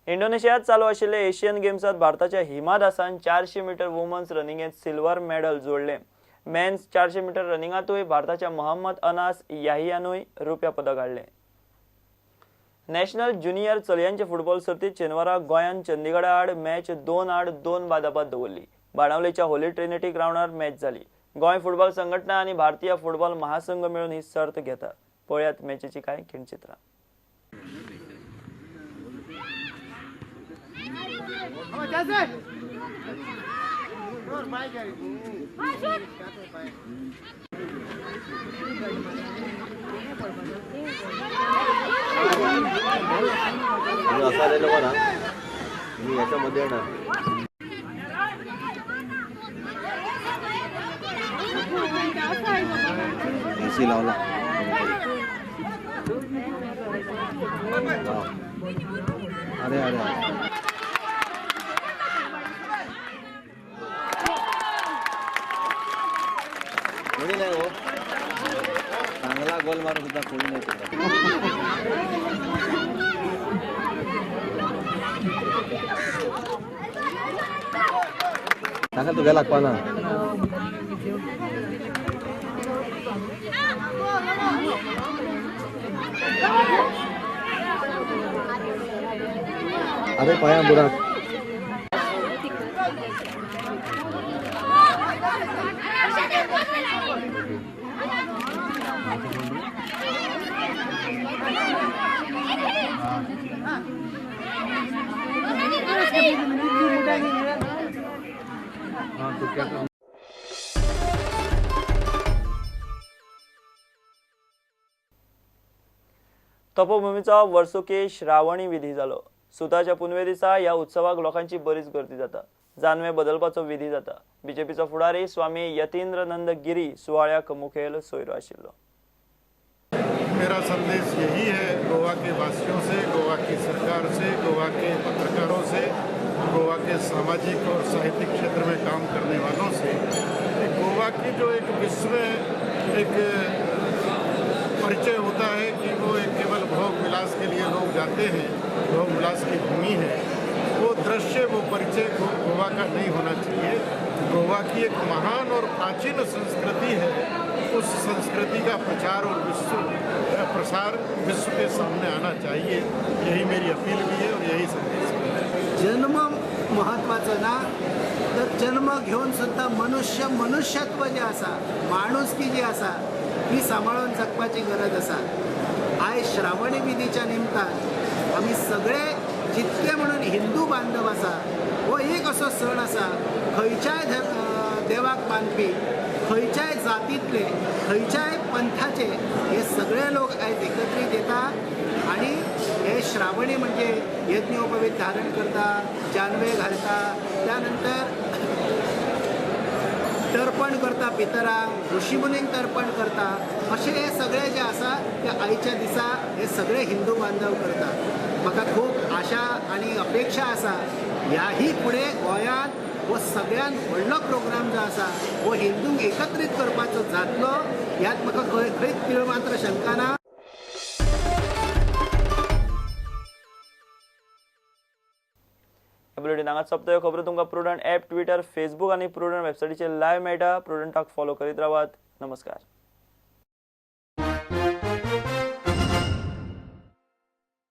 इंडोनेशियात चालू असलेल्या एशियन गेम्सात भारताच्या हिमा दासान 400 मीटर वुमन्स रनिंगेत सिल्वर मेडल जोडले। मेन्स 400 मीटर रनिंगातूय भारताच्या मोहम्मद अनास याहियानूय रुप्या पदक हाडले। नॅशनल ज्युनियर चलयांचे फुटबॉल सर्तीत शेनवारा गोंयान चंदीगडा आड मॅच 2-2 बादाबाद दवरली। बाणावलेच्या होली ट्रिनिटी ग्राउंडार मॅच जाली। गोंय फुटबॉल संघटना आणि भारतीय फुटबॉल महासंघ मिळून ही सर्त घेतात। पळयात मॅचेची कांय खिणचित्रां। याच्यामध्ये एसी लावला। अरे अरे कोणी नाही हो, चांगला गोल मारून सुद्धा कोणी नाही केला। सांगा तू गेला कोणा अरे पाया बुरा तपोभूमीचा वर्सुकी श्रावणी विधी जालो। सुताच्या पुनवे दिसा या उत्सवाक लोकांची बरीच गर्दी जाता। जानवे बदलपाचो विधी जाता। बीजेपीचो फुडारी स्वामी यतींद्रनंद गिरी सुवाळ्याक मुखेल सोयरो आशिल्लो। मेरा संदेश यही है गोवा के वासियों से, गोवा की सरकार से, गोवा के पत्रकारों से, गोवा के सामाजिक और साहित्यिक क्षेत्र में काम करने वालों से, गोवा की जो एक विश्व में एक परिचय होता है कि वो एक केवल भोग विलास के लिए लोग जाते हैं, भोग विलास की भूमि है, वो दृश्य वो परिचय गोवा का नहीं होना चाहिए। गोवा की एक महान और प्राचीन संस्कृति है, उस संस्कृति का प्रचार और प्रसार विश्व के सामने आना चाहिए। यही मेरी अपील भी है और यही संदेश है। जन्म महत्वाचा ना, तर जन्म घेऊन सुद्धा मनुष्यत्व जे आसा, माणुसकी जी आसा ही सांभाळून जगपाची गरज आसा। आयज श्रावणी विधीच्या निमतान आमी सगळे जितके म्हणून हिंदू बांधव आसा, हो एक असो सण आसा खंयच्याय देवाक मानपी, खंयच्याय जातीतले, खंयच्याय पंथाचे हे सगळे लोक आयज एकत्रीत येता आणि हे श्रावणी म्हणजे यज्ञोपवीत धारण करता, जानवे घालता, त्यानंतर तर्पण करता पितरांक, ऋषीमुनींक तर्पण करता, असे हे सगळे जे आसा ते आयच्या दिसा हे सगळे हिंदू बांधव करता। म्हाका खूब आशा आणि अपेक्षा आसा ह्याही फुडें गोंयांत हो सगळ्यात व्हडलो प्रोग्राम जो आसा हो हिंदूंक एकत्रीत करपाचो जातलो, ह्यात म्हाका खंयच तिळ मात्र शंका ना। बुलेटिन हांगा सोंपता। ह्यो खबरो तुमकां प्रुडंट ॲप, ट्विटर, फेसबूक आनी प्रुडंट वेबसायटीचेर लायव्ह मेळटा। प्रुडंटाक फॉलो करीत रावात। नमस्कार।